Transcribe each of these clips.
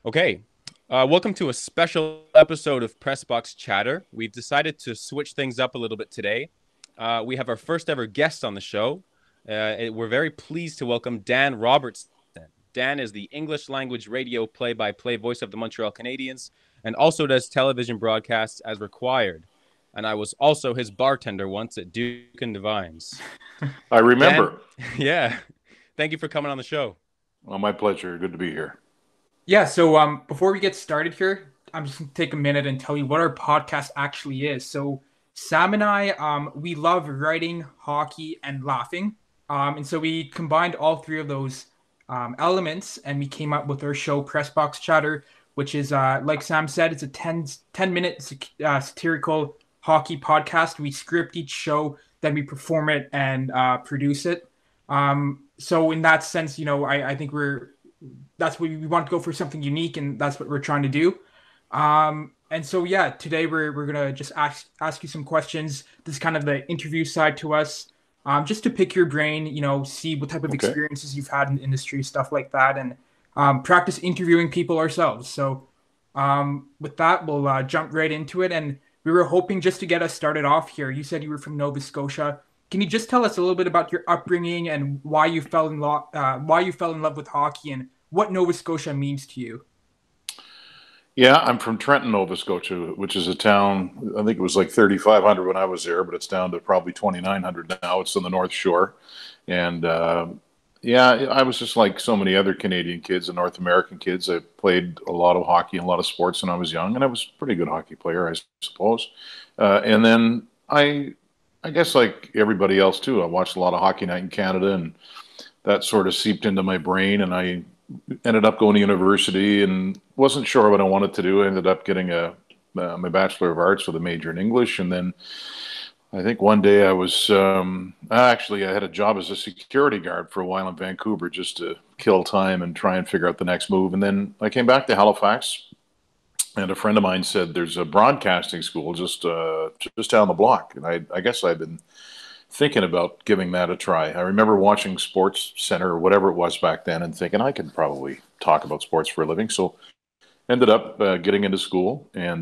Okay, welcome to a special episode of Pressbox Chatter. We've decided to switch things up a little bit today. We have our first ever guest on the show. We're very pleased to welcome Dan Robertson. Dan is the English language radio play-by-play voice of the Montreal Canadiens and also does television broadcasts as required. And I was also his bartender once at Duke and Divines. I Dan, remember. yeah, thank you for coming on the show. Well, my pleasure. Good to be here. Yeah, so before we get started here, I'm just gonna take a minute and tell you what our podcast actually is. So Sam and I, we love writing, hockey, and laughing. And so we combined all three of those elements and we came up with our show Pressbox Chatter, which is like Sam said, it's a 10-minute satirical hockey podcast. We script each show, then we perform it and produce it. So in that sense, I think that's what we want to go for, something unique, and that's what we're trying to do. And so yeah, today we're gonna just ask you some questions. This is kind of the interview side to us, just to pick your brain, see what type of Okay. experiences you've had in the industry, stuff like that, and practice interviewing people ourselves. So with that, we'll jump right into it. And we were hoping just to get us started off here. You said you were from Nova Scotia. Can you just tell us a little bit about your upbringing and why you fell in love with hockey and what Nova Scotia means to you? Yeah, I'm from Trenton, Nova Scotia, which is a town, I think it was like 3,500 when I was there, but it's down to probably 2,900 now. It's on the North Shore. And yeah, I was just like so many other Canadian kids and North American kids. I played a lot of hockey and a lot of sports when I was young, and I was a pretty good hockey player, I suppose. And then I guess like everybody else too, I watched a lot of Hockey Night in Canada, and that sort of seeped into my brain. And I ended up going to university and wasn't sure what I wanted to do. I ended up getting my Bachelor of Arts with a major in English, and then I think one day I was actually I had a job as a security guard for a while in Vancouver just to kill time and try and figure out the next move. And then I came back to Halifax, and a friend of mine said there's a broadcasting school just down the block, and I guess I'd been thinking about giving that a try. I remember watching Sports Center or whatever it was back then and thinking I could probably talk about sports for a living. So ended up getting into school and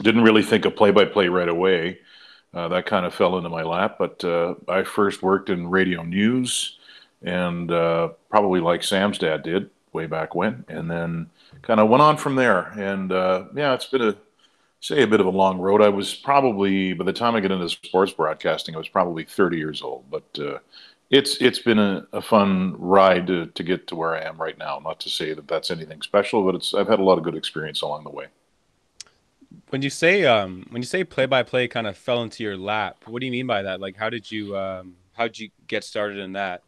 didn't really think of play-by-play right away. That kind of fell into my lap. But I first worked in radio news and probably like Sam's dad did way back when. And then kind of went on from there. And yeah, it's been a bit of a long road. I was probably, by the time I get into sports broadcasting, I was probably 30 years old. But it's been a fun ride to get to where I am right now. Not to say that that's anything special, but I've had a lot of good experience along the way. When you say play by play kind of fell into your lap, what do you mean by that? Like how did you get started in that?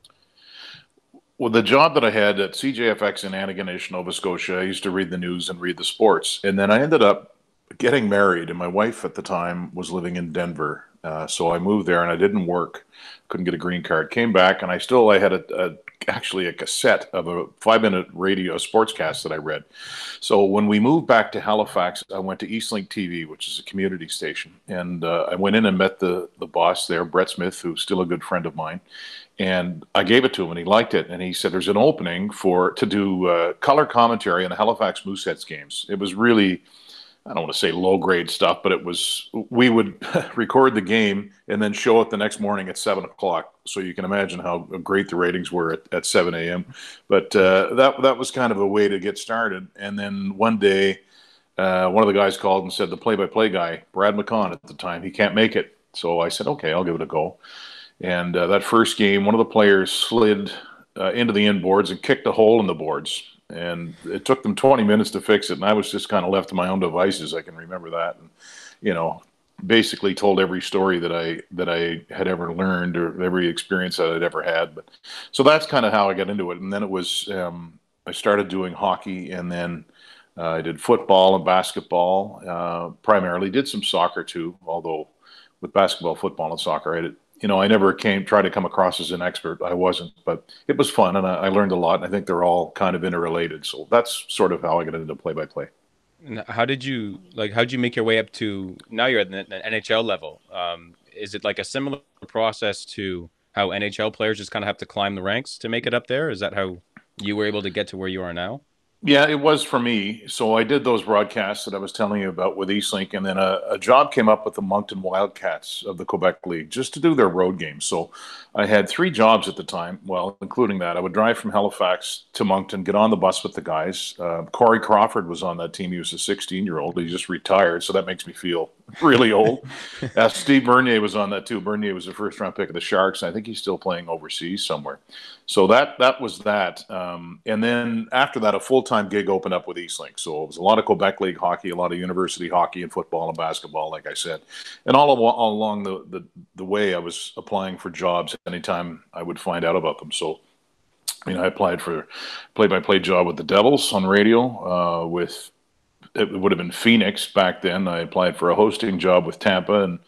Well, the job that I had at CJFX in Antigonish, Nova Scotia, I used to read the news and read the sports. And then I ended up getting married, and my wife at the time was living in Denver. So I moved there and I didn't work, couldn't get a green card. Came back and I had actually a cassette of a 5 minute radio sportscast that I read. So when we moved back to Halifax, I went to Eastlink TV, which is a community station, and I went in and met the boss there, Brett Smith, who's still a good friend of mine. And I gave it to him, and he liked it. And he said, "There's an opening to do color commentary on the Halifax Mooseheads games." It was really, I don't want to say low grade stuff, but we would record the game and then show it the next morning at 7 o'clock. So you can imagine how great the ratings were at 7 a.m. But that was kind of a way to get started. And then one day, one of the guys called and said the play by play guy, Brad McCon at the time, he can't make it. So I said, okay, I'll give it a go. And that first game, one of the players slid into the inboards and kicked a hole in the boards. And it took them 20 minutes to fix it. And I was just kind of left to my own devices. I can remember that. And, you know, basically told every story that I had ever learned or every experience that I'd ever had. But so that's kind of how I got into it. And then it was, I started doing hockey, and then I did football and basketball, primarily did some soccer too, although with basketball, football, and soccer, I never tried to come across as an expert. I wasn't, but it was fun, and I learned a lot. And I think they're all kind of interrelated. So that's sort of how I got into play by play. And how'd you make your way up to now you're at the NHL level? Is it like a similar process to how NHL players just kind of have to climb the ranks to make it up there? Is that how you were able to get to where you are now? Yeah, it was for me. So I did those broadcasts that I was telling you about with Eastlink, and then a job came up with the Moncton Wildcats of the Quebec League just to do their road games. So I had three jobs at the time, well, including that. I would drive from Halifax to Moncton, get on the bus with the guys. Corey Crawford was on that team. He was a 16-year-old. He just retired, so that makes me feel really old. Steve Bernier was on that too. Bernier was a first-round pick of the Sharks. I think he's still playing overseas somewhere. So that was that. And then after that, a full-time gig opened up with Eastlink. So it was a lot of Quebec League hockey, a lot of university hockey and football and basketball, like I said. And all along the way, I was applying for jobs anytime I would find out about them. So, I applied for a play-by-play job with the Devils on radio, with it would have been Phoenix back then. I applied for a hosting job with Tampa. And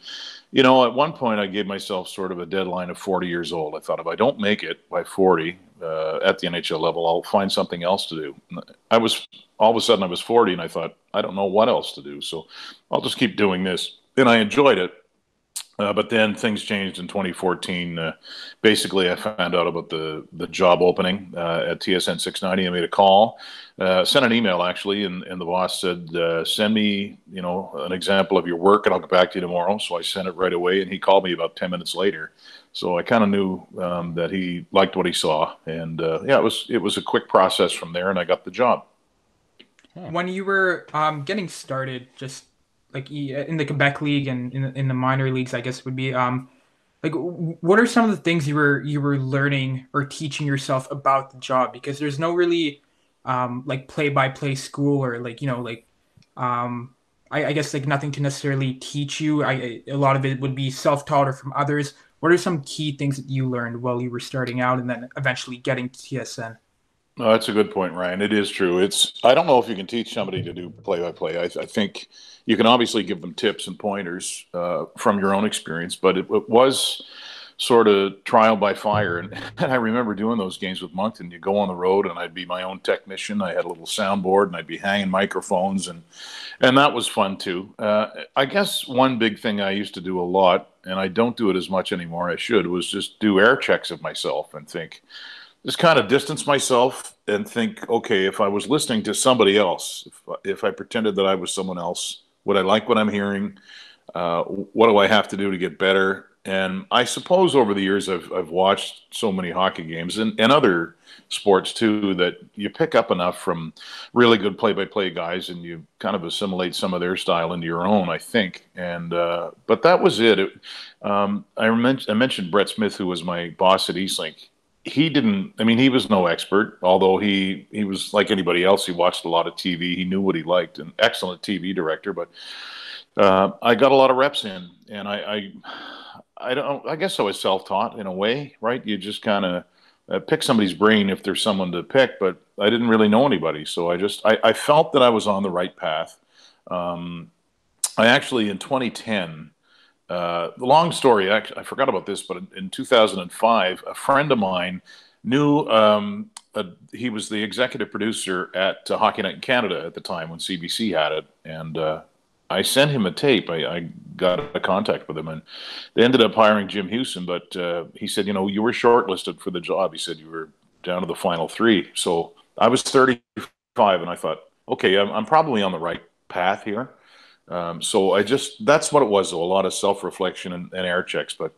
at one point, I gave myself sort of a deadline of 40 years old. I thought if I don't make it by 40 at the NHL level, I'll find something else to do. All of a sudden I was 40, and I thought, I don't know what else to do. So I'll just keep doing this. And I enjoyed it. But then things changed in 2014. Basically, I found out about the job opening at TSN 690. I made a call, sent an email actually, and the boss said, "Send me, an example of your work, and I'll get back to you tomorrow." So I sent it right away, and he called me about 10 minutes later. So I kind of knew that he liked what he saw, and it was a quick process from there, and I got the job. When you were getting started, just like in the Quebec League and in the minor leagues, I guess would be like what are some of the things you were learning or teaching yourself about the job? Because there's no really like play by play school or like I guess like nothing to necessarily teach you. A lot of it would be self taught or from others. What are some key things that you learned while you were starting out and then eventually getting to TSN? No, that's a good point, Ryan. It is true. I don't know if you can teach somebody to do play by play. I think you can obviously give them tips and pointers from your own experience, but it was sort of trial by fire. And I remember doing those games with Moncton. You go on the road, and I'd be my own technician. I had a little soundboard, and I'd be hanging microphones, and that was fun too. I guess one big thing I used to do a lot, and I don't do it as much anymore. I should, was just do air checks of myself and think, just kind of distance myself and think, okay, if I was listening to somebody else, if I pretended that I was someone else, would I like what I'm hearing? What do I have to do to get better? And I suppose over the years, I've watched so many hockey games and other sports too, that you pick up enough from really good play-by-play guys, and you kind of assimilate some of their style into your own, I think. And but that was it. I mentioned Brett Smith, who was my boss at Eastlink. He didn't, I mean, he was no expert, although he was like anybody else. He watched a lot of TV. He knew what he liked, an excellent TV director. But I got a lot of reps in, and I don't, I guess I was self-taught in a way, right? You just kind of pick somebody's brain if there's someone to pick, but I didn't really know anybody. So I felt that I was on the right path. I actually, in 2010, the long story, actually, I forgot about this, but in 2005, a friend of mine knew he was the executive producer at Hockey Night in Canada at the time when CBC had it. And I sent him a tape. I got a contact with him, and they ended up hiring Jim Hewson. But he said, you were shortlisted for the job. He said you were down to the final three. So I was 35, and I thought, okay, I'm probably on the right path here. So that's what it was, though, a lot of self-reflection and air checks. But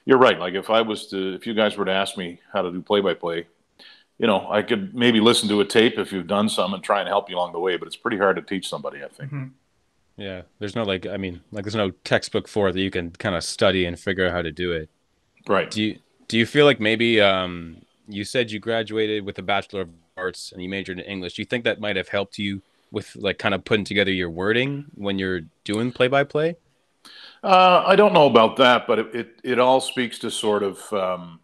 you're right. Like if you guys were to ask me how to do play-by-play, I could maybe listen to a tape if you've done some and try and help you along the way, but it's pretty hard to teach somebody, I think. Mm-hmm. Yeah, there's no there's no textbook for it that you can kind of study and figure out how to do it. Right. Do you feel like maybe you said you graduated with a Bachelor of Arts and you majored in English? Do you think that might have helped you with like kind of putting together your wording when you're doing play by play? I don't know about that, but it all speaks to sort of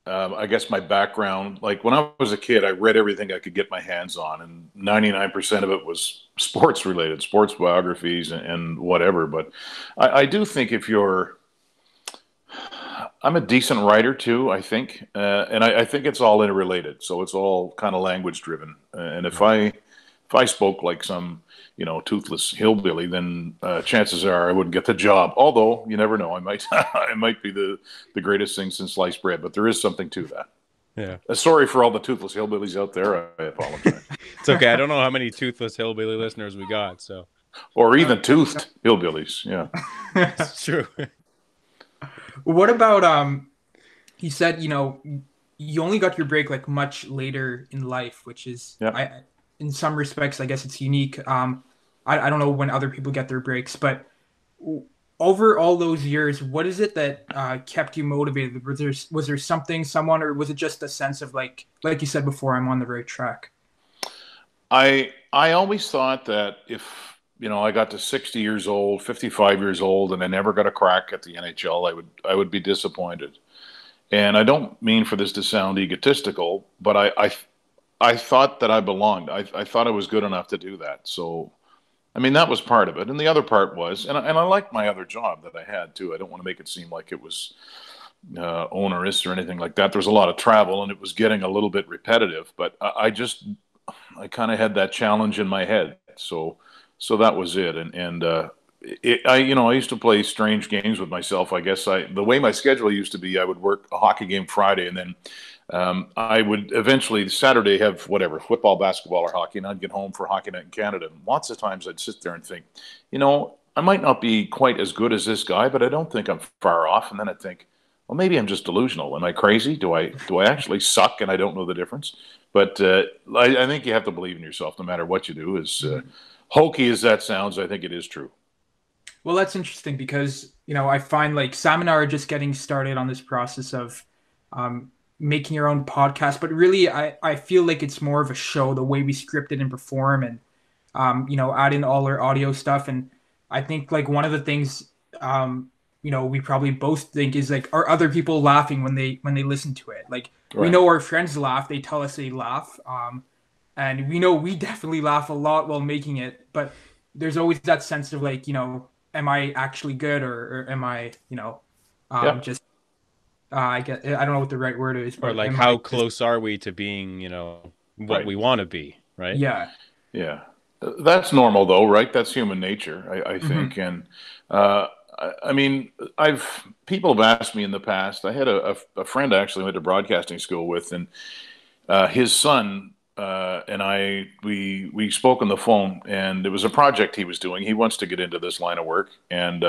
I guess my background. Like when I was a kid, I read everything I could get my hands on, and 99% of it was sports related, sports biographies and whatever. But I do think I'm a decent writer too, I think, and I think it's all interrelated. So it's all kind of language driven. And if I spoke like some toothless hillbilly, then chances are I wouldn't get the job. Although you never know, I might I might be the greatest thing since sliced bread. But there is something to that. Yeah. Sorry for all the toothless hillbillies out there. I apologize. It's okay. I don't know how many toothless hillbilly listeners we got, so Or even toothed hillbillies. Yeah. it's true. What about he said, you only got your break like much later in life, which is Yeah. in some respects, I guess it's unique. I don't know when other people get their breaks, but over all those years, what is it that kept you motivated? Was there something, someone, or was it just a sense of like you said before, I'm on the right track? I always thought that if I got to 60 years old, 55 years old, and I never got a crack at the NHL, I would be disappointed. And I don't mean for this to sound egotistical, but I thought that I belonged. I thought I was good enough to do that. So, I mean, that was part of it. And the other part was, and I liked my other job that I had too. I don't want to make it seem like it was onerous or anything like that. There was a lot of travel and it was getting a little bit repetitive, but I kind of had that challenge in my head. So that was it. I used to play strange games with myself. I guess the way my schedule used to be, I would work a hockey game Friday, and then I would eventually Saturday have whatever football, basketball, or hockey, and I'd get home for Hockey Night in Canada. And lots of times I'd sit there and think, I might not be quite as good as this guy, but I don't think I'm far off. And then I'd think, well, maybe I'm just delusional. Am I crazy? Do I actually suck and I don't know the difference? But I think you have to believe in yourself, no matter what you do. As hokey as that sounds, I think it is true. Well, that's interesting because, I find like Sam and I are just getting started on this process of making your own podcast. But really, I feel like it's more of a show, the way we script it and perform and, add in all our audio stuff. And I think like one of the things, we probably both think is like, are other people laughing when they listen to it? Like we know our friends laugh. They tell us they laugh. And we know we definitely laugh a lot while making it. But there's always that sense of like, am I actually good or am I, just I don't know what the right word is, but Or like how close are we to being, what we want to be, right? Yeah. Yeah. That's normal though, right? That's human nature, I think. And I mean, people have asked me in the past. I had a friend I actually went to broadcasting school with, and his son and we spoke on the phone, and it was a project he was doing. He wants to get into this line of work, and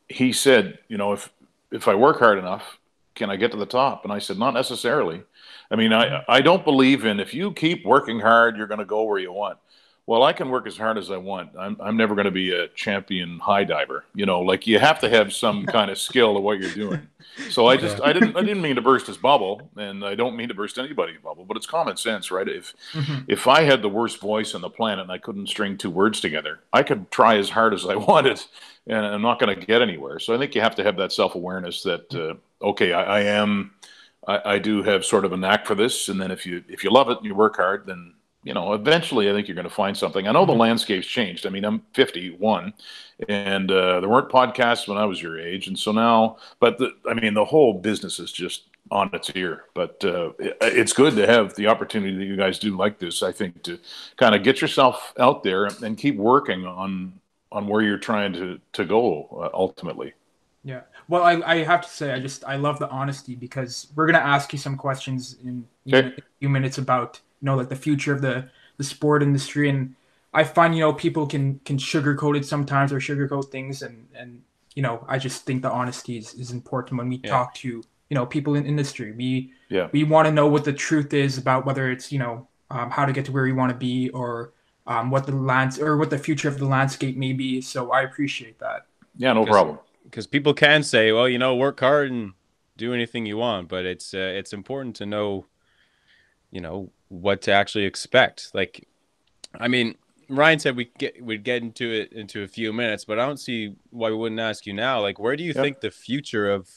he said, if I work hard enough, can I get to the top? And I said, not necessarily. I mean, I don't believe in if you keep working hard, you're going to go where you want. Well, I can work as hard as I want. I'm never going to be a champion high diver. Like you have to have some kind of skill of what you're doing. So I didn't mean to burst his bubble, and I don't mean to burst anybody's bubble, but it's common sense, right? If I had the worst voice on the planet and I couldn't string two words together, I could try as hard as I wanted, and I'm not going to get anywhere. So I think you have to have that self-awareness that okay, I do have sort of a knack for this, and then if you love it and you work hard, then eventually I think you're going to find something. I know the landscape's changed. I mean, I'm 51 and there weren't podcasts when I was your age. And so now, but the whole business is just on its ear, but it's good to have the opportunity that you guys do like this, I think, to kind of get yourself out there and keep working on where you're trying to go ultimately. Yeah. Well, I have to say, I love the honesty because we're going to ask you some questions in a few minutes about, like the future of the sport industry. And I find, people can sugarcoat it sometimes or sugarcoat things. And I just think the honesty is important when we talk to, people in industry. We want to know what the truth is about whether it's, how to get to where we want to be or what the future of the landscape may be. So I appreciate that. Yeah, no problem. Because people can say, well, work hard and do anything you want, but it's important to know, what to actually expect. Like, I mean, Ryan said we'd get into it into a few minutes, but I don't see why we wouldn't ask you now. Like, where do you think the future of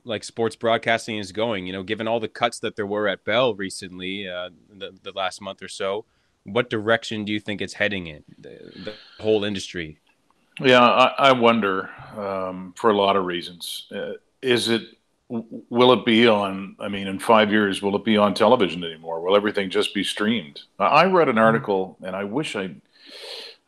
like sports broadcasting is going? Given all the cuts that there were at Bell recently, the last month or so, what direction do you think it's heading in? The whole industry. Yeah, I wonder for a lot of reasons. Will it be on, in 5 years, will it be on television anymore? Will everything just be streamed? I read an article, and I wish I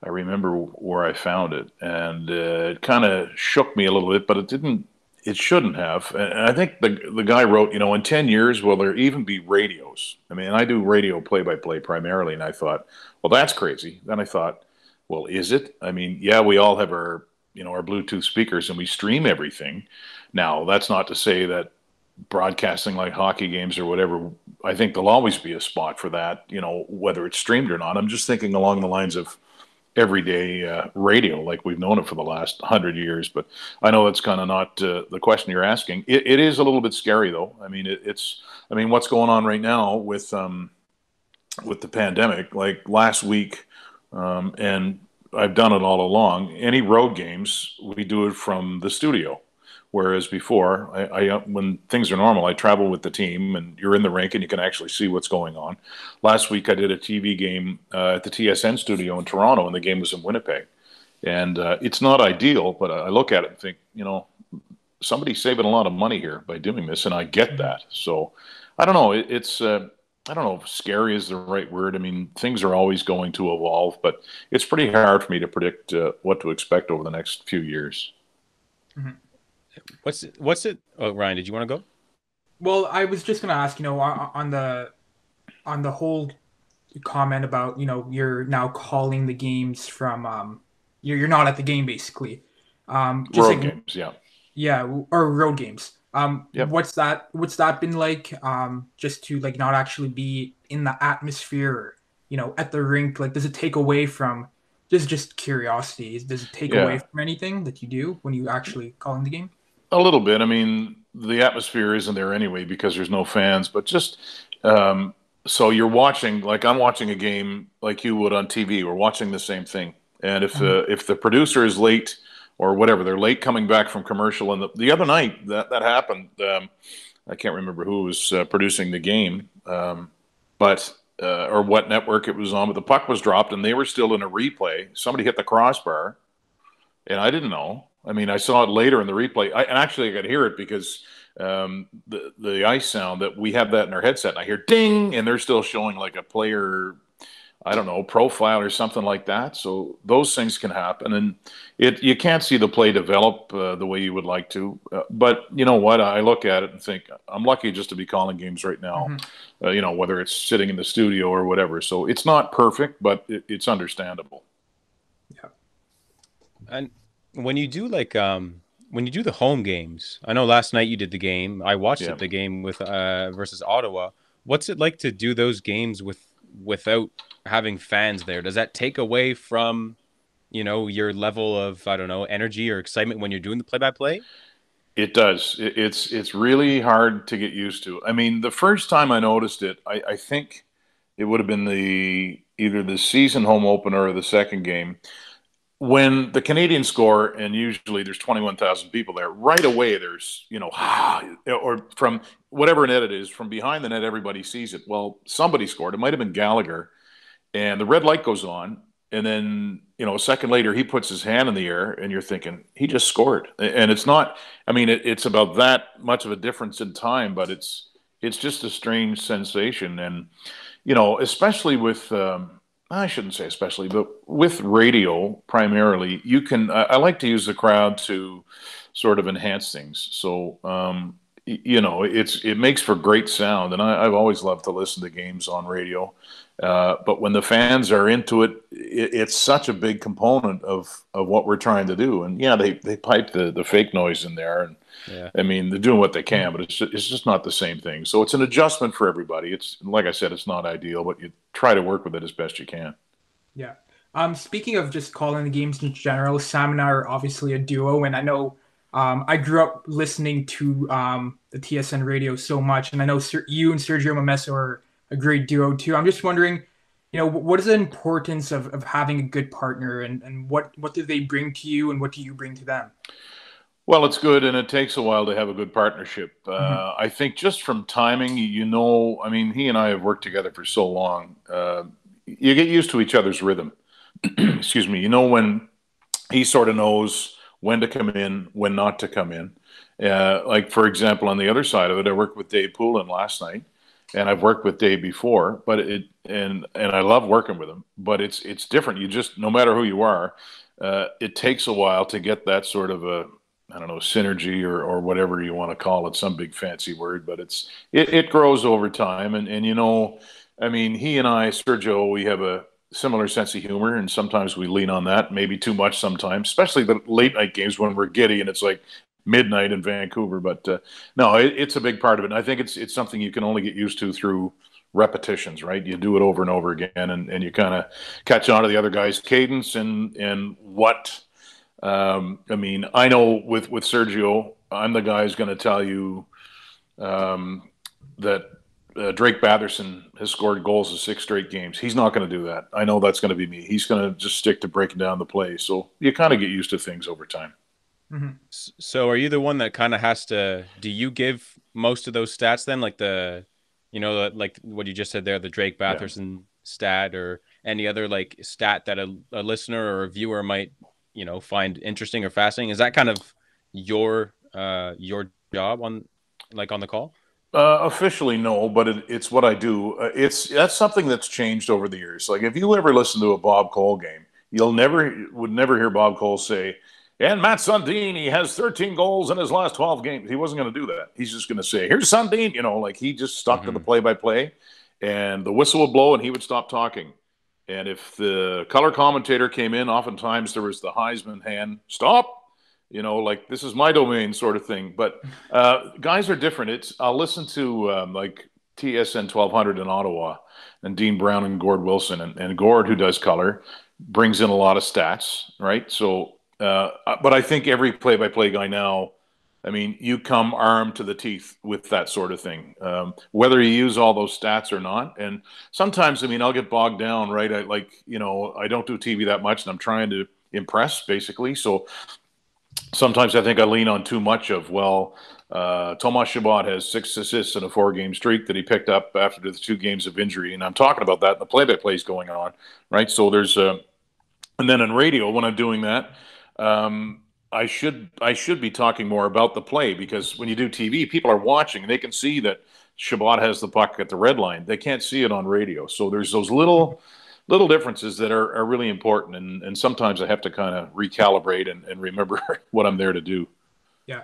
remember where I found it, and it kind of shook me a little bit, but it didn't it shouldn't have. And I think the guy wrote, in 10 years, will there even be radios? I mean, I do radio play-by-play primarily, and I thought, well, that's crazy. Then I thought, well, is it? I mean, yeah, we all have our Bluetooth speakers and we stream everything. Now, that's not to say that broadcasting like hockey games or whatever, I think there'll always be a spot for that, whether it's streamed or not. I'm just thinking along the lines of everyday radio like we've known it for the last 100 years. But I know that's kind of not the question you're asking. It is a little bit scary, though. I mean, what's going on right now with the pandemic, like last week, and I've done it all along. Any road games, we do it from the studio. Whereas before, I when things are normal, I travel with the team, and you're in the rink, and you can actually see what's going on. Last week, I did a TV game at the TSN studio in Toronto, and the game was in Winnipeg. And it's not ideal, but I look at it and think, somebody's saving a lot of money here by doing this, and I get that. So I don't know. I don't know if scary is the right word. I mean, things are always going to evolve, but it's pretty hard for me to predict what to expect over the next few years. Mm-hmm. What's it? Oh, Ryan, did you want to go? Well, I was just gonna ask, on the whole comment about, you're now calling the games from, you're not at the game basically. Just road games, yeah. Yeah, or road games. Yep. What's that been like? Just to like not actually be in the atmosphere, at the rink. Like, does it take away from just curiosity? Does it take away from anything that you do when you actually calling the game? A little bit. I mean, the atmosphere isn't there anyway because there's no fans, but just so you're watching, like I'm watching a game like you would on TV. We're watching the same thing. And if the producer is late or whatever, they're late coming back from commercial. And the other night that happened, I can't remember who was producing the game, but or what network it was on, but the puck was dropped and they were still in a replay. Somebody hit the crossbar and I didn't know. I mean, I saw it later in the replay. And actually, I could hear it because the ice sound that we have that in our headset. And I hear ding, and they're still showing like a player, I don't know, profile or something like that. So those things can happen, and you can't see the play develop the way you would like to. But you know what? I look at it and think I'm lucky just to be calling games right now. Mm-hmm. Whether it's sitting in the studio or whatever. So it's not perfect, but it's understandable. Yeah, and. When you do when you do the home games, I know last night you did the game. I watched the game with versus Ottawa. What's it like to do those games without having fans there? Does that take away from, your level of, I don't know, energy or excitement when you're doing the play-by-play? It does. It's really hard to get used to. I mean, the first time I noticed it, I think it would have been either the season home opener or the second game. When the Canadiens score, and usually there's 21,000 people there, right away there's, or from whatever net it is, from behind the net, everybody sees it. Well, somebody scored. It might have been Gallagher. And the red light goes on. And then, a second later, he puts his hand in the air, and you're thinking, he just scored. And it's not, I mean, it's about that much of a difference in time, but it's just a strange sensation. And, especially with, I shouldn't say especially, but with radio primarily, you can. I like to use the crowd to sort of enhance things. So it makes for great sound, and I've always loved to listen to games on radio. But when the fans are into it, it's such a big component of what we're trying to do. And they pipe the fake noise in there, and I mean they're doing what they can, but it's just not the same thing. So it's an adjustment for everybody. It's like I said, it's not ideal, but you try to work with it as best you can. Yeah. Speaking of just calling the games in general, Sam and I are obviously a duo, and I know I grew up listening to the TSN radio so much, and I know you and Sergio Momesso are a great duo too. I'm just wondering, what is the importance of having a good partner, and what do they bring to you, and what do you bring to them? Well, it's good, and it takes a while to have a good partnership. I think just from timing, I mean, he and I have worked together for so long. You get used to each other's rhythm. Excuse me. When he sort of knows when to come in, when not to come in. Like, for example, on the other side of it, I worked with Dave Poulin last night, and I've worked with Dave before, but and I love working with him, but it's different. You just, no matter who you are, it takes a while to get that sort of I don't know, synergy or whatever you want to call it, some big fancy word, but it grows over time. And I mean, he and I, Sergio, we have a similar sense of humor, and sometimes we lean on that, maybe too much sometimes, especially the late night games when we're giddy and it's like midnight in Vancouver. But no, it's a big part of it. And I think it's something you can only get used to through repetitions, right? You do it over and over again, and you kind of catch on to the other guy's cadence and what I mean, I know with Sergio, I'm the guy who's going to tell you that Drake Batherson has scored goals in 6 straight games. He's not going to do that. I know that's going to be me. He's going to just stick to breaking down the play. So you kind of get used to things over time. Mm-hmm. So are you the one that kind of has to? Do you give most of those stats then, like like what you just said there, the Drake Batherson stat, or any other like stat that a listener or a viewer might find interesting or fascinating? Is that kind of your job on the call? Officially, no, but it's what I do. That's something that's changed over the years. Like if you ever listen to a Bob Cole game, would never hear Bob Cole say, "And Matt Sundin, he has 13 goals in his last 12 games." He wasn't going to do that. He's just going to say, "Here's Sundin," like he just stuck to the play-by-play, and the whistle would blow and he would stop talking. And if the color commentator came in, oftentimes there was the Heisman hand, "Stop." Like this is my domain sort of thing. But guys are different. I'll listen to like TSN 1200 in Ottawa and Dean Brown and Gord Wilson. And Gord, who does color, brings in a lot of stats, right? So, but I think every play-by-play guy now, I mean, you come armed to the teeth with that sort of thing, whether you use all those stats or not. And sometimes, I mean, I'll get bogged down, right? I don't do TV that much and I'm trying to impress basically. So sometimes I think I lean on too much of, Tomas Chabot has 6 assists in a 4-game streak that he picked up after the 2 games of injury. And I'm talking about that. The play-by-play is going on, right? So there's and then in radio, when I'm doing that, I should be talking more about the play, because when you do TV, people are watching and they can see that Chabot has the puck at the red line. They can't see it on radio. So there's those little differences that are really important. And sometimes I have to kind of recalibrate and remember what I'm there to do. Yeah.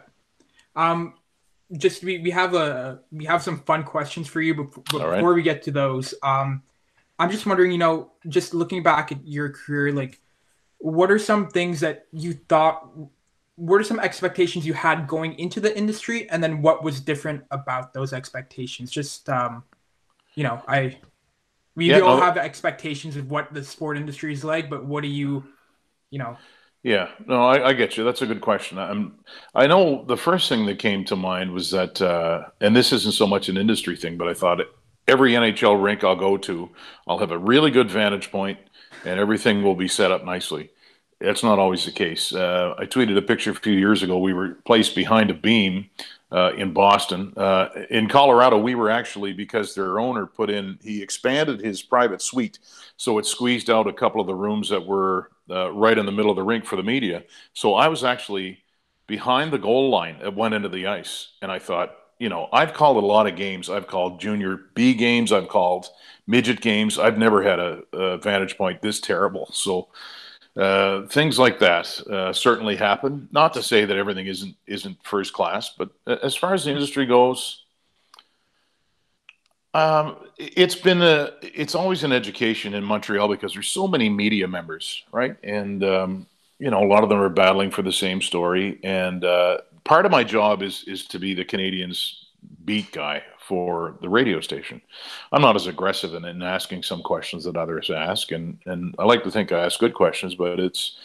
Just we have some fun questions for you before we get to those. I'm just wondering, just looking back at your career, like what are some things that you thought, what are some expectations you had going into the industry, and then what was different about those expectations? Just we all have expectations of what the sport industry is like, but what do you? Yeah, no, I get you. That's a good question. I know the first thing that came to mind was that, and this isn't so much an industry thing, but I thought every NHL rink I'll go to, I'll have a really good vantage point and everything will be set up nicely. That's not always the case. I tweeted a picture a few years ago. We were placed behind a beam in Boston. In Colorado, we were actually, because their owner he expanded his private suite, so it squeezed out a couple of the rooms that were right in the middle of the rink for the media. So I was actually behind the goal line at one end of the ice, and I thought, I've called a lot of games. I've called junior B games. I've called midget games. I've never had a vantage point this terrible. So things like that certainly happen. Not to say that everything isn't first class, but as far as the industry goes, it's always an education in Montreal because there's so many media members, right? And a lot of them are battling for the same story. And part of my job is to be the Canadiens beat guy for the radio station. I'm not as aggressive in asking some questions that others ask, and I like to think I ask good questions, but it's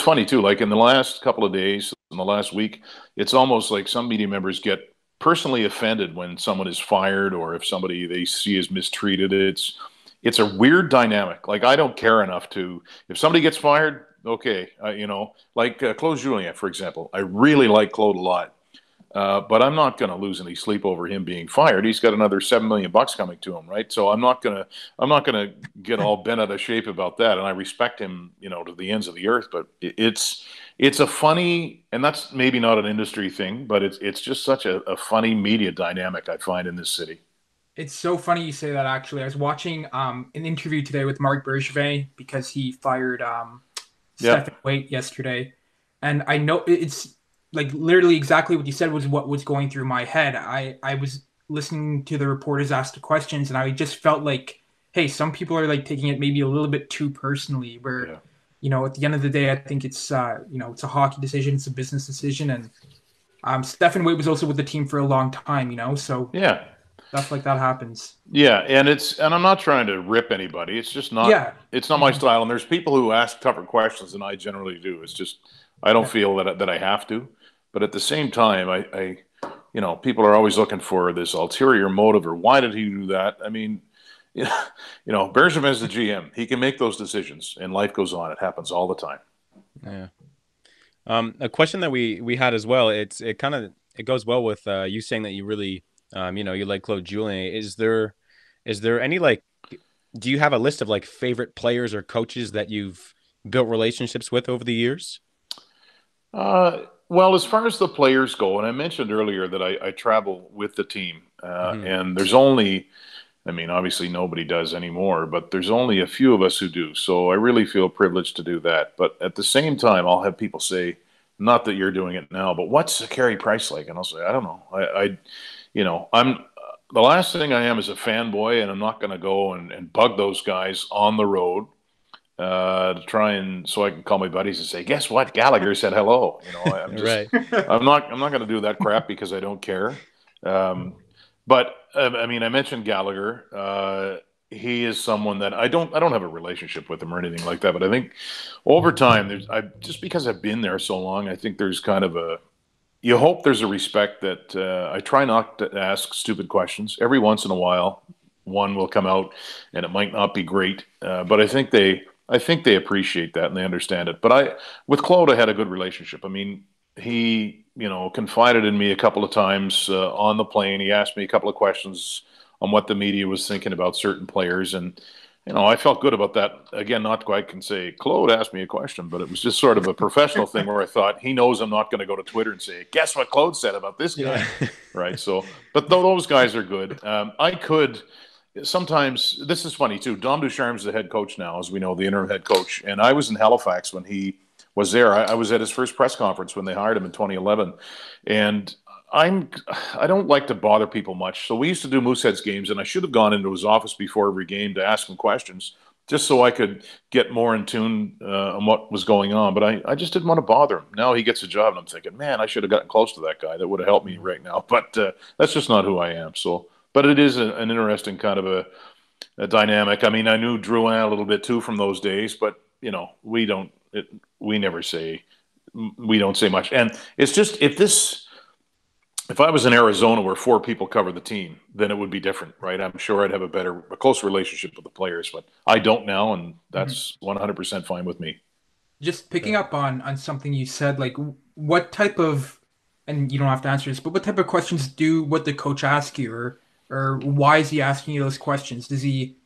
funny too. Like in the last couple of days, in the last week, it's almost like some media members get personally offended when someone is fired or if somebody they see is mistreated. It's a weird dynamic. Like I don't care enough if somebody gets fired, okay, like Claude Julien, for example. I really like Claude a lot. But I'm not going to lose any sleep over him being fired. He's got another $7 million coming to him, right? So I'm not going to get all bent out of shape about that. And I respect him, to the ends of the earth. But it's a funny, and that's maybe not an industry thing, but it's just such a funny media dynamic I find in this city. It's so funny you say that. Actually, I was watching an interview today with Marc Bergevin because he fired Stephen Waite yesterday, and I know it's like literally exactly what you said was what was going through my head. I was listening to the reporters ask the questions, and I just felt like, hey, some people are like taking it maybe a little bit too personally. Where, Yeah. at the end of the day, I think it's it's a hockey decision, it's a business decision, and Stephen Wade was also with the team for a long time, so Yeah. stuff like that happens. Yeah, and I'm not trying to rip anybody. Yeah. It's not my style. And there's people who ask tougher questions than I generally do. It's just I don't Yeah. feel that I have to. But at the same time, I people are always looking for this ulterior motive or why did he do that? I mean, Bergevin is the GM. He can make those decisions, and life goes on. It happens all the time. Yeah. A question that we had as well. It goes well with you saying that you really you like Claude Julien. Is there any like, do you have a list of like favorite players or coaches that you've built relationships with over the years? Well, as far as the players go, and I mentioned earlier that I travel with the team, Hmm. and there's only, I mean, obviously nobody does anymore, but there's only a few of us who do. So I really feel privileged to do that. But at the same time, I'll have people say, not that you're doing it now, but what's Carey Price like? And I'll say, I don't know. I'm the last thing I am is a fanboy, and I'm not going to go and bug those guys on the road to try and so I can call my buddies and say, guess what? Gallagher said hello. Right. I'm not going to do that crap because I don't care. Um, but I mean, I mentioned Gallagher. He is someone that I don't have a relationship with him or anything like that. But I think over time, just because I've been there so long, I think there's kind of you hope there's a respect that I try not to ask stupid questions. Every once in a while, one will come out, and it might not be great, but I think they appreciate that and they understand it. But with Claude, I had a good relationship. I mean, he, confided in me a couple of times on the plane. He asked me a couple of questions on what the media was thinking about certain players, and I felt good about that. Again, not quite can say Claude asked me a question, but it was just sort of a professional thing where I thought he knows I'm not going to go to Twitter and say, "Guess what Claude said about this guy," Yeah. right? So, but those guys are good. I could sometimes. This is funny too. Dom Ducharme's the head coach now, as we know, the interim head coach, and I was in Halifax when he was there. I was at his first press conference when they hired him in 2011, and I don't like to bother people much. So we used to do Moosehead's games, and I should have gone into his office before every game to ask him questions, just so I could get more in tune on what was going on. But I just didn't want to bother him. Now he gets a job, and I'm thinking, man, I should have gotten close to that guy. That would have helped me right now. But that's just not who I am. So, but it is an interesting kind of a dynamic. I mean, I knew Drouin a little bit too from those days, but we never say, we don't say much. And it's just if I was in Arizona where four people cover the team, then it would be different, right? I'm sure I'd have a close relationship with the players, but I don't now, and that's 100% fine with me. Just picking up on something you said, like what type of, and you don't have to answer this, but what type of questions would the coach ask you, or why is he asking you those questions? Does he,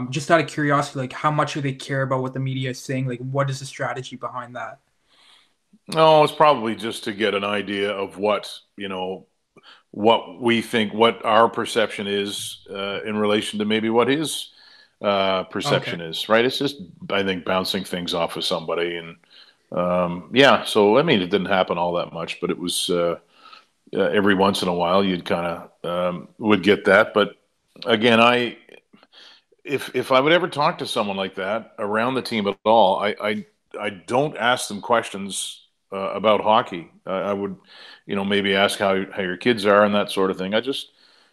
just out of curiosity, like how much do they care about what the media is saying? Like what is the strategy behind that? No, it's probably just to get an idea of what we think, what our perception is in relation to maybe what his Okay. perception is, right? It's just, I think, bouncing things off of somebody. And yeah, so I mean, it didn't happen all that much, but it was every once in a while you'd kind of would get that. But again, if I would ever talk to someone like that around the team at all, I don't ask them questions about hockey. I would, maybe ask how your kids are and that sort of thing.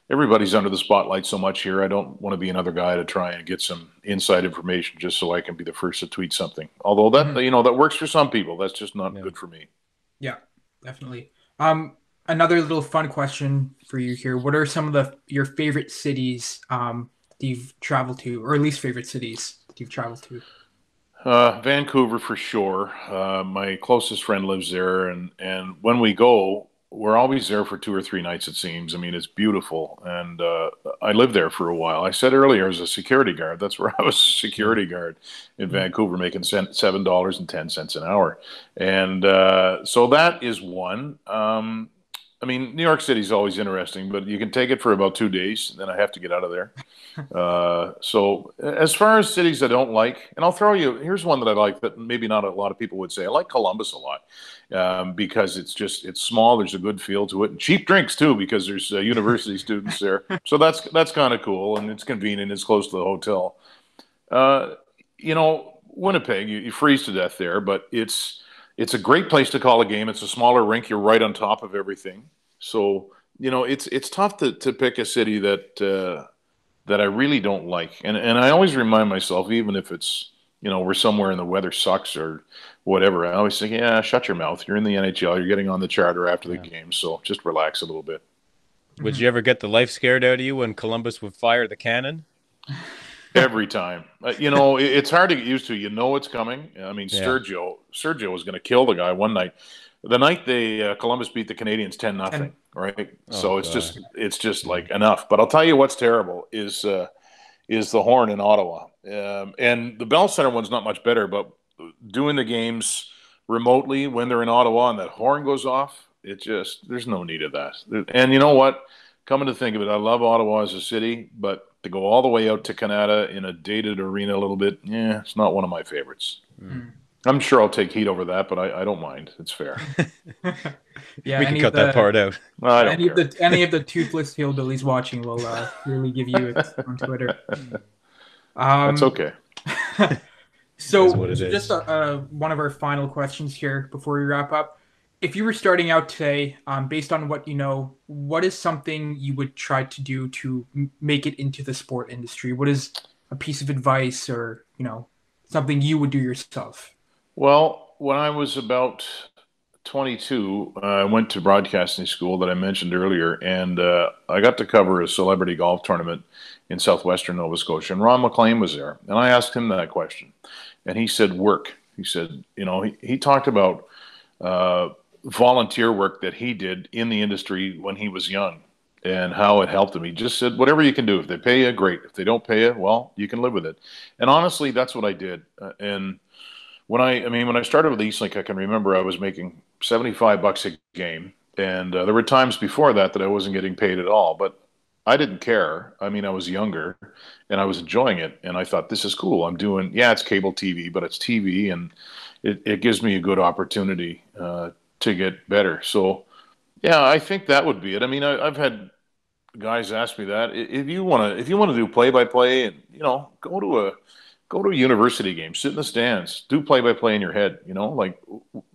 Everybody's under the spotlight so much here. I don't want to be another guy to try and get some inside information just so I can be the first to tweet something. Although Mhm. that works for some people. That's just not Yeah. good for me. Yeah, definitely. Another little fun question for you here. What are some of your favorite cities that you've traveled to, or at least favorite cities that you've traveled to? Vancouver for sure. My closest friend lives there, and when we go, we're always there for 2 or 3 nights. It seems. I mean, it's beautiful, and I lived there for a while. I said earlier, as a security guard. That's where I was a Yeah. security guard in Mhm. Vancouver, making $7.10 an hour, and so that is one. I mean, New York City is always interesting, but you can take it for about 2 days, and then I have to get out of there. So as far as cities I don't like, and I'll throw you, here's one that I like that maybe not a lot of people would say. I like Columbus a lot because it's small. There's a good feel to it, and cheap drinks too because there's university students there. So that's kind of cool, and it's convenient. It's close to the hotel. Uh, Winnipeg, you freeze to death there, but it's a great place to call a game. It's a smaller rink. You're right on top of everything. So it's tough to pick a city that I really don't like. And I always remind myself, even if it's, we're somewhere and the weather sucks or whatever, I always think, yeah, shut your mouth. You're in the NHL. You're getting on the charter after the game. So just relax a little bit. Would you ever get the life scared out of you when Columbus would fire the cannon? Every time. It's hard to get used to. It's coming. I mean, Yeah. Sergio was going to kill the guy one night. The night Columbus beat the Canadiens 10-0, right? So it's just like enough. But I'll tell you what's terrible is the horn in Ottawa. And the Bell Center one's not much better, but doing the games remotely when they're in Ottawa and that horn goes off, there's no need of that. And you know what? Coming to think of it, I love Ottawa as a city, but to go all the way out to Canada in a dated arena a little bit, it's not one of my favorites. Mm. I'm sure I'll take heat over that, but I don't mind. It's fair. Yeah, we can cut that part out. I don't care. Any of the toothless hillbillies watching will really give you it on Twitter. That's okay. So just one of our final questions here before we wrap up. If you were starting out today, based on what you know, what is something you would try to do to make it into the sport industry? What is a piece of advice or, something you would do yourself? Well, when I was about 22, I went to broadcasting school that I mentioned earlier, and I got to cover a celebrity golf tournament in southwestern Nova Scotia, and Ron McLean was there. And I asked him that question, and he said, work. He said, he talked about volunteer work that he did in the industry when he was young and how it helped him. He just said, whatever you can do. If they pay you, great. If they don't pay you, well, you can live with it. And honestly, that's what I did. And when I started with Eastlink, I can remember I was making $75 a game. And there were times before that I wasn't getting paid at all, but I didn't care. I mean, I was younger and I was enjoying it. And I thought, this is cool. It's cable TV, but it's TV, and it gives me a good opportunity to get better. So, yeah, I think that would be it. I mean, I've had guys ask me that if you want to do play-by-play and go to a university game, sit in the stands, do play-by-play in your head, like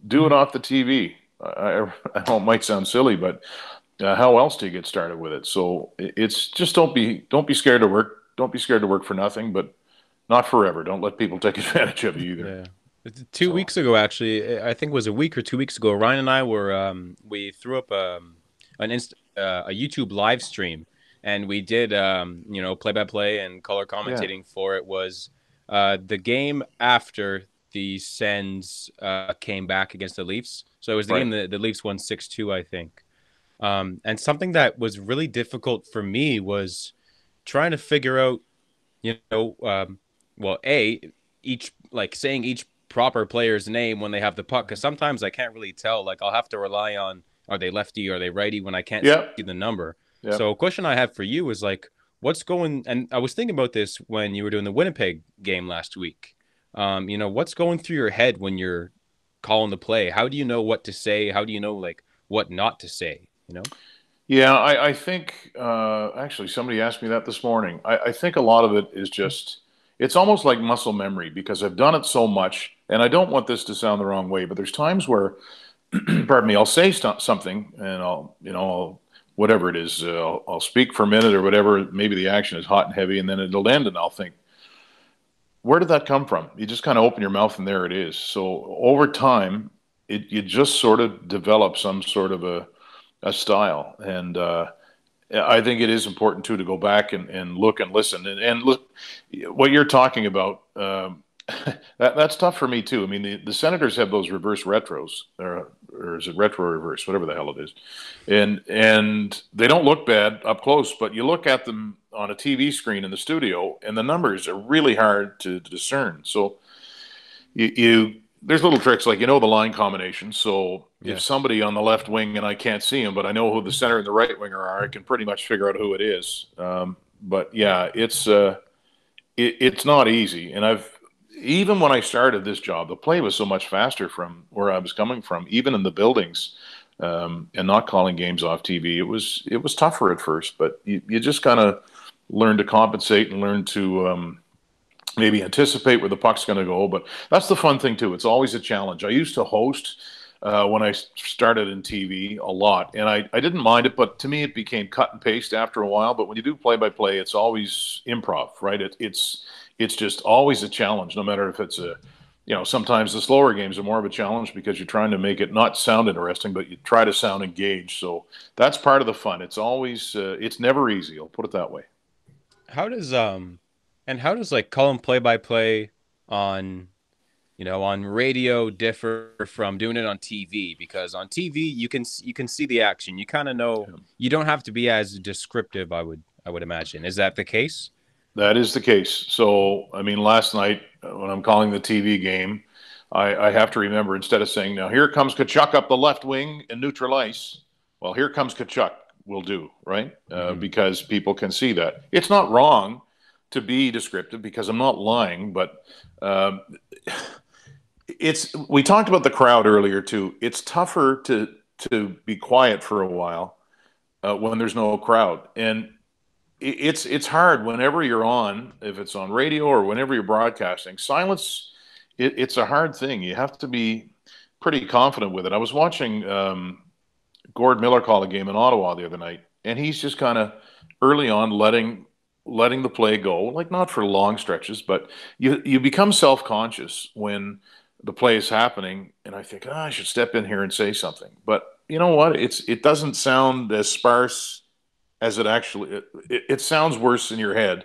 do it off the TV. I know it might sound silly, but how else do you get started with it? So it's just don't be scared to work. Don't be scared to work for nothing, but not forever. Don't let people take advantage of you either. Yeah. 2 weeks ago, actually, I think it was a week or 2 weeks ago, Ryan and I were we threw up a YouTube live stream, and we did play-by-play and color commentating for it. Was the game after the Sens came back against the Leafs. So it was the game that the Leafs won 6-2, I think. And something that was really difficult for me was trying to figure out, saying each proper player's name when they have the puck, because sometimes I can't really tell. Like, I'll have to rely on, are they lefty, are they righty, when I can't see the number. So a question I have for you is like, and I was thinking about this when you were doing the Winnipeg game last week. What's going through your head when you're calling the play? How do you know what to say? How do you know what not to say? Yeah, I think actually somebody asked me that this morning. I think a lot of it is just, it's almost like muscle memory, because I've done it so much, and I don't want this to sound the wrong way, but there's times where, pardon me, I'll say something, and I'll whatever it is, I'll speak for a minute or whatever. Maybe the action is hot and heavy, and then it'll end, and I'll think, where did that come from? You just kind of open your mouth, and there it is. So over time, you just sort of develop some sort of a style, and I think it is important too to go back and look and listen and look what you're talking about. That's tough for me too. I mean, the Senators have those reverse retros, or is it retro reverse, whatever the hell it is, and they don't look bad up close, but you look at them on a TV screen in the studio, and the numbers are really hard to discern. So you there's little tricks like, the line combinations. So if Yes. somebody on the left wing and I can't see him, but I know who the center and the right winger are, I can pretty much figure out who it is. But yeah, it's not easy. And even when I started this job, the play was so much faster from where I was coming from, even in the buildings, and not calling games off TV. It was tougher at first, but you just kind of learn to compensate and learn to maybe anticipate where the puck's going to go. But that's the fun thing too. It's always a challenge. I used to host when I started in TV a lot, and I didn't mind it, but to me it became cut and paste after a while. But when you do play by play, it's always improv, right? It's just always a challenge, no matter if it's sometimes the slower games are more of a challenge because you're trying to make it not sound interesting, but you try to sound engaged. So that's part of the fun. It's always, it's never easy. I'll put it that way. How does like calling play by play on on radio differ from doing it on TV? Because on TV you can see the action. You kind of know, you don't have to be as descriptive, I would imagine. Is that the case? That is the case. So, I mean, last night when I'm calling the TV game, I have to remember, instead of saying, now here comes Kachuk up the left wing in neutral ice, well, here comes Kachuk will do, right? Because people can see that. It's not wrong to be descriptive because I'm not lying, but we talked about the crowd earlier too. It's tougher to be quiet for a while when there's no crowd. And it's hard whenever you're on, if it's on radio or whenever you're broadcasting. Silence, it's a hard thing. You have to be pretty confident with it. I was watching Gord Miller call a game in Ottawa the other night, and he's just kind of early on letting the play go, like not for long stretches, but you become self-conscious when the play is happening, and I think, I should step in here and say something. But you know what? It doesn't sound as sparse as it actually it sounds worse in your head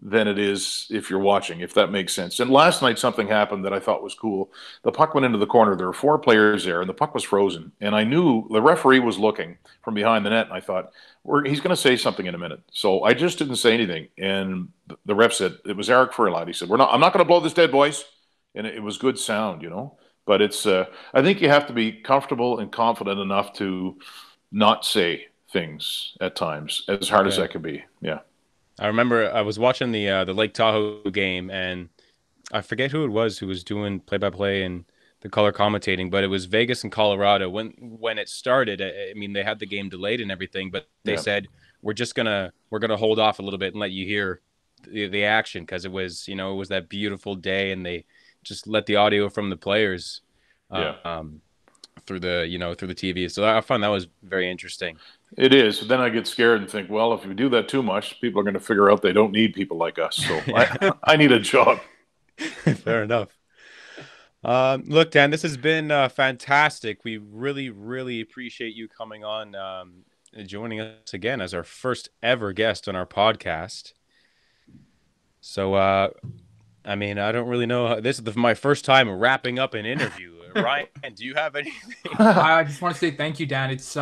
than it is if you're watching, if that makes sense. And last night something happened that I thought was cool. The puck went into the corner. There were four players there, and the puck was frozen. And I knew the referee was looking from behind the net, and I thought, he's going to say something in a minute. So I just didn't say anything. And the ref said, it was Eric Furlad. He said, I'm not going to blow this dead, boys. And it was good sound. But it's I think you have to be comfortable and confident enough to not say things at times, as hard as that could be. Yeah. I remember I was watching the Lake Tahoe game, and I forget who it was who was doing play by play and the color commentating, but it was Vegas and Colorado when it started. I mean, they had the game delayed and everything, but they said we're gonna hold off a little bit and let you hear the action, because it was it was that beautiful day, and they just let the audio from the players through the TV. So I found that was very interesting. It is. Then I get scared and think, well, if we do that too much, people are going to figure out they don't need people like us. So I need a job. Fair enough. Look, Dan, this has been fantastic. We really, really appreciate you coming on, joining us again as our first ever guest on our podcast. So, I mean, I don't really know. This is my first time wrapping up an interview. Ryan, do you have anything? I just want to say thank you, Dan. It's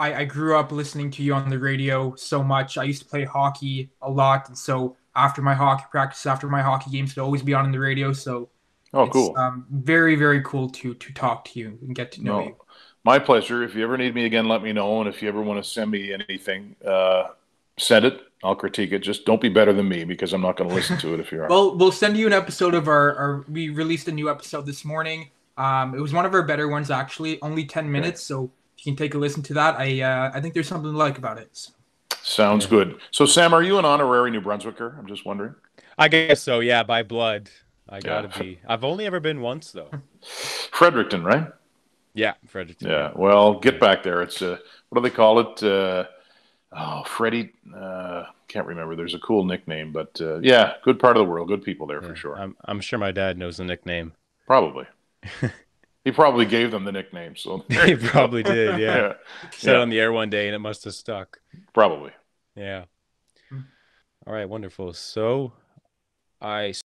I grew up listening to you on the radio so much. I used to play hockey a lot, and so after my hockey practice, after my hockey games, it'd always be on the radio. So it's cool. Very, very cool to talk to you and get to know you. My pleasure. If you ever need me again, let me know. And if you ever want to send me anything, send it. I'll critique it. Just don't be better than me, because I'm not going to listen to it if you are. Well, we'll send you an episode of our we released a new episode this morning. It was one of our better ones, actually. Only 10 minutes, so you can take a listen to that. I think there's something to like about it. So. Sounds good. So, Sam, are you an honorary New Brunswicker? I'm just wondering. I guess so, yeah, by blood. I gotta be. I've only ever been once, though. Fredericton, right? Yeah, Fredericton. Yeah, well, get back there. It's, what do they call it? Freddie, can't remember. There's a cool nickname, but yeah, good part of the world. Good people there for sure. I'm sure my dad knows the nickname. Probably. He probably gave them the nickname. So he probably did, yeah. Said it on the air one day, and it must have stuck. Probably. Yeah. All right, wonderful. So I